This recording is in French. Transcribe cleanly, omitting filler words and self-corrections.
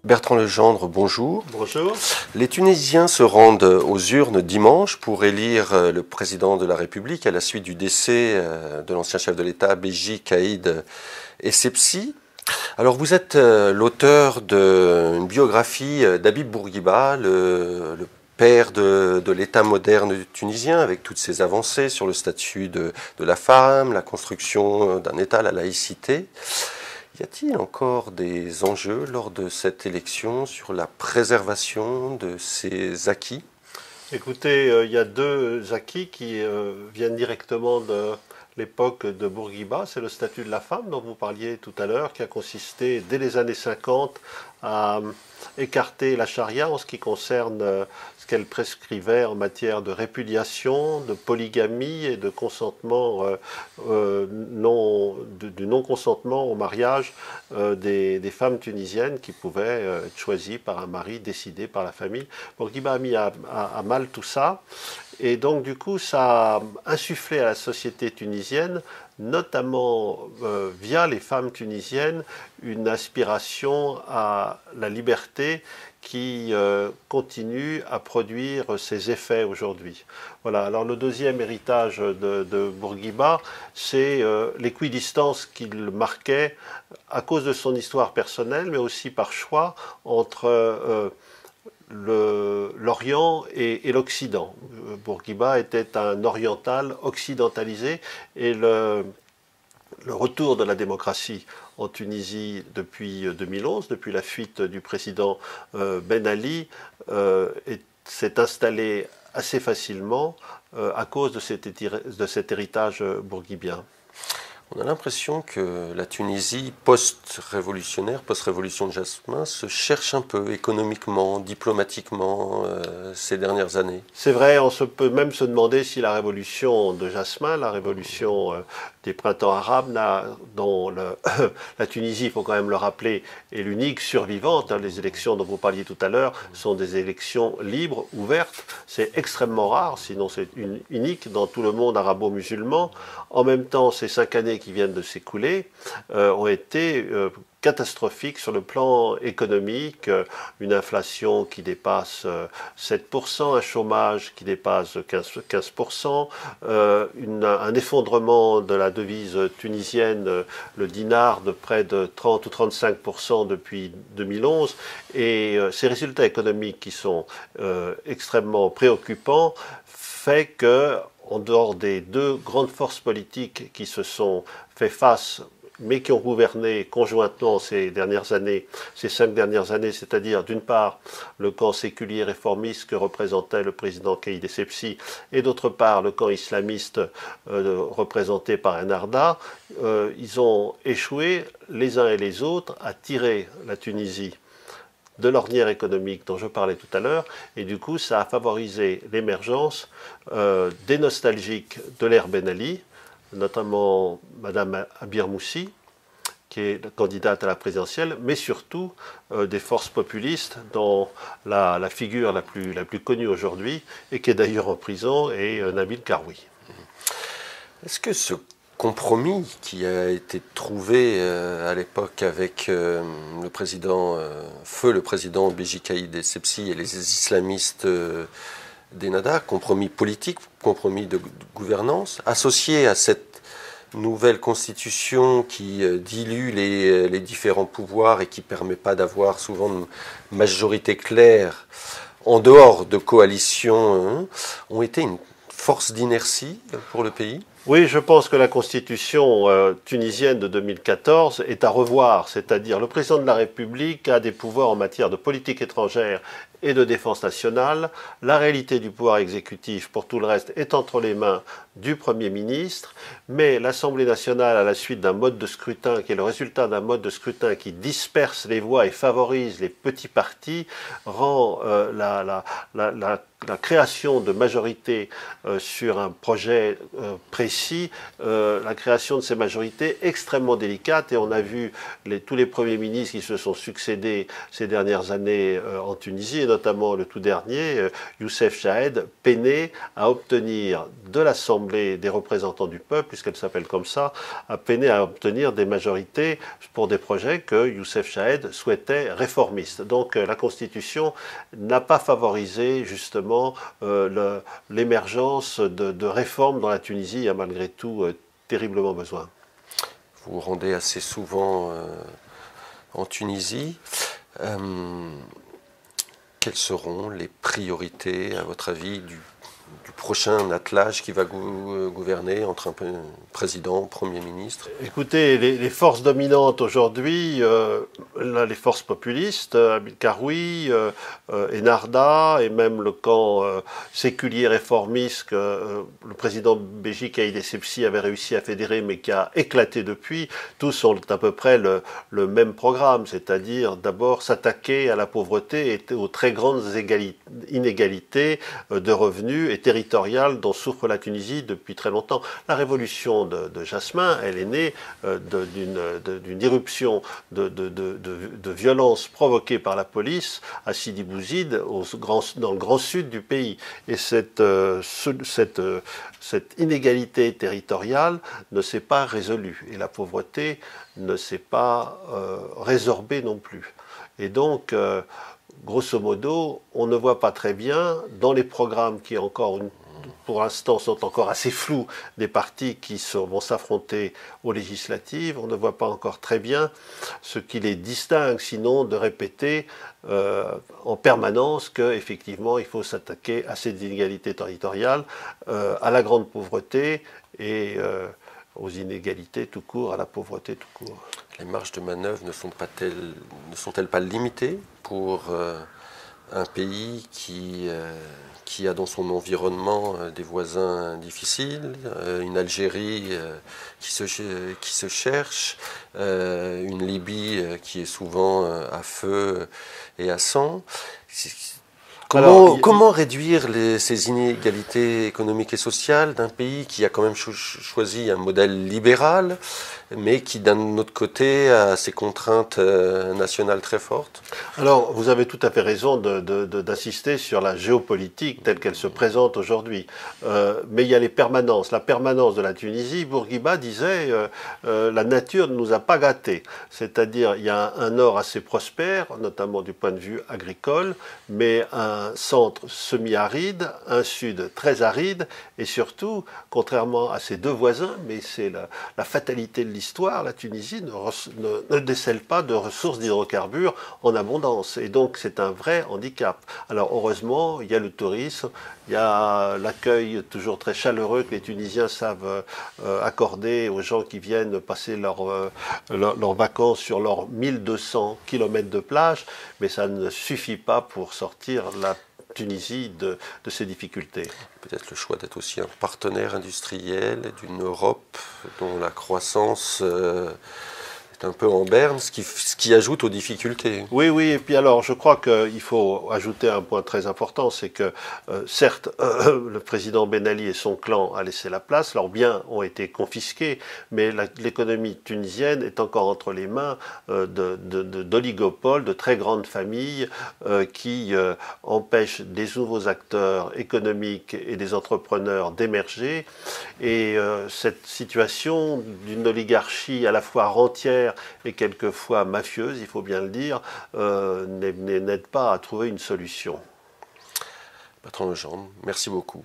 Bertrand Legendre, bonjour. Bonjour. Les Tunisiens se rendent aux urnes dimanche pour élire le président de la République à la suite du décès de l'ancien chef de l'État, Béji Caïd Essebsi. Alors vous êtes l'auteur d'une biographie d'Habib Bourguiba, le père de l'État moderne tunisien, avec toutes ses avancées sur le statut de la femme, la construction d'un État, la laïcité. Y a-t-il encore des enjeux lors de cette élection sur la préservation de ces acquis? Écoutez, il y a deux acquis qui viennent directement de l'époque de Bourguiba. C'est le statut de la femme dont vous parliez tout à l'heure, qui a consisté dès les années 50 à écarter la charia en ce qui concerne ce qu'elle prescrivait en matière de répudiation, de polygamie et de consentement du non-consentement au mariage des femmes tunisiennes qui pouvaient être choisies par un mari décidé par la famille. Bourguiba a mis à mal tout ça. Et donc, du coup, ça a insufflé à la société tunisienne, notamment via les femmes tunisiennes, une aspiration à la liberté qui continue à produire ses effets aujourd'hui. Voilà. Alors, le deuxième héritage de Bourguiba, c'est l'équidistance qu'il marquait à cause de son histoire personnelle, mais aussi par choix entre l'Orient et l'Occident. Bourguiba était un oriental occidentalisé et le retour de la démocratie en Tunisie depuis 2011, depuis la fuite du président Ben Ali, s'est installé assez facilement à cause de cet héritage bourguibien. On a l'impression que la Tunisie post-révolutionnaire, post-révolution de Jasmin, se cherche un peu économiquement, diplomatiquement ces dernières années. C'est vrai, on peut même se demander si la révolution de Jasmin, la révolution des printemps arabes, dont la Tunisie, il faut quand même le rappeler, est l'unique survivante. Les élections dont vous parliez tout à l'heure sont des élections libres, ouvertes. C'est extrêmement rare, sinon c'est unique dans tout le monde arabo-musulman. En même temps, ces 5 années qui viennent de s'écouler ont été catastrophiques sur le plan économique, une inflation qui dépasse 7%, un chômage qui dépasse 15%, un effondrement de la devise tunisienne, le dinar, de près de 30 ou 35% depuis 2011. Et ces résultats économiques qui sont extrêmement préoccupants fait que, en dehors des deux grandes forces politiques qui se sont fait face, mais qui ont gouverné conjointement ces 5 dernières années, c'est-à-dire d'une part le camp séculier réformiste que représentait le président Caïd Essebsi, et d'autre part le camp islamiste représenté par Ennahda, ils ont échoué les uns et les autres à tirer la Tunisie de l'ornière économique dont je parlais tout à l'heure, et du coup ça a favorisé l'émergence des nostalgiques de l'ère Ben Ali, notamment Madame Abir Moussi, qui est candidate à la présidentielle, mais surtout des forces populistes dont la figure la plus connue aujourd'hui, et qui est d'ailleurs en prison, est Nabil Karoui. Est-ce que ce compromis qui a été trouvé à l'époque avec le président Béji Caïd Essebsi et les islamistes d'Ennahda, compromis politique, compromis de gouvernance, associé à cette nouvelle constitution qui dilue les différents pouvoirs et qui ne permet pas d'avoir souvent une majorité claire en dehors de coalitions, ont été une force d'inertie pour le pays? Oui, je pense que la constitution tunisienne de 2014 est à revoir, c'est-à-dire le président de la République a des pouvoirs en matière de politique étrangère et de défense nationale. La réalité du pouvoir exécutif, pour tout le reste, est entre les mains du Premier ministre, mais l'Assemblée nationale, à la suite d'un mode de scrutin qui est le résultat d'un mode de scrutin qui disperse les voix et favorise les petits partis, rend la création de majorités sur un projet précis, la création de ces majorités extrêmement délicate, et on a vu tous les premiers ministres qui se sont succédés ces dernières années en Tunisie, notamment le tout dernier, Youssef Chahed, peinait à obtenir de l'Assemblée des représentants du peuple, puisqu'elle s'appelle comme ça, a peiné à obtenir des majorités pour des projets que Youssef Chahed souhaitait réformistes. Donc la Constitution n'a pas favorisé justement l'émergence de réformes dans la Tunisie. Il y a malgré tout terriblement besoin. Vous vous rendez assez souvent en Tunisie. Quelles seront les priorités, à votre avis, du prochain attelage qui va gouverner entre un président, Premier ministre? Écoutez, les forces dominantes aujourd'hui, les forces populistes, Abil Karoui, Enarda, et même le camp séculier réformiste que le président Béji Caïd Essebsi avait réussi à fédérer, mais qui a éclaté depuis, tous ont à peu près le même programme, c'est-à-dire d'abord s'attaquer à la pauvreté et aux très grandes inégalités de revenus et territoriales dont souffre la Tunisie depuis très longtemps. La révolution de Jasmin, elle est née d'une irruption de violence provoquée par la police à Sidi Bouzid, dans le grand sud du pays. Et cette inégalité territoriale ne s'est pas résolue. Et la pauvreté ne s'est pas résorbée non plus. Et donc, grosso modo, on ne voit pas très bien, dans les programmes qui pour l'instant sont encore assez flous, des partis qui vont s'affronter aux législatives, on ne voit pas encore très bien ce qui les distingue, sinon de répéter en permanence qu'effectivement il faut s'attaquer à ces inégalités territoriales, à la grande pauvreté et aux inégalités tout court, à la pauvreté tout court. Les marges de manœuvre ne sont-elles pas limitées pour un pays qui a dans son environnement des voisins difficiles, une Algérie qui se cherche, une Libye qui est souvent à feu et à sang? Comment réduire ces inégalités économiques et sociales d'un pays qui a quand même choisi un modèle libéral, mais qui d'un autre côté a ses contraintes nationales très fortes? Alors, vous avez tout à fait raison d'insister sur la géopolitique telle qu'elle se présente aujourd'hui. Mais il y a les permanences. La permanence de la Tunisie, Bourguiba disait la nature ne nous a pas gâtés. C'est-à-dire, il y a un nord assez prospère, notamment du point de vue agricole, mais un centre semi-aride, un sud très aride, et surtout, contrairement à ses deux voisins, mais c'est la fatalité de l'histoire, la Tunisie ne décèle pas de ressources d'hydrocarbures en abondance. Et donc, c'est un vrai handicap. Alors, heureusement, il y a le tourisme, il y a l'accueil toujours très chaleureux que les Tunisiens savent accorder aux gens qui viennent passer leurs vacances sur leurs 1200 km de plage, mais ça ne suffit pas pour sortir la Tunisie de ses difficultés. Peut-être le choix d'être aussi un partenaire industriel d'une Europe dont la croissance est un peu en berne, ce qui ajoute aux difficultés. Oui, et puis alors je crois qu'il faut ajouter un point très important, c'est que certes, le président Ben Ali et son clan a laissé la place, leurs biens ont été confisqués, mais l'économie tunisienne est encore entre les mains d'oligopoles, de très grandes familles qui empêchent des nouveaux acteurs économiques et des entrepreneurs d'émerger. Et cette situation d'une oligarchie à la fois rentière et quelquefois mafieuse, il faut bien le dire, n'aide pas à trouver une solution. Bertrand Legendre, merci beaucoup.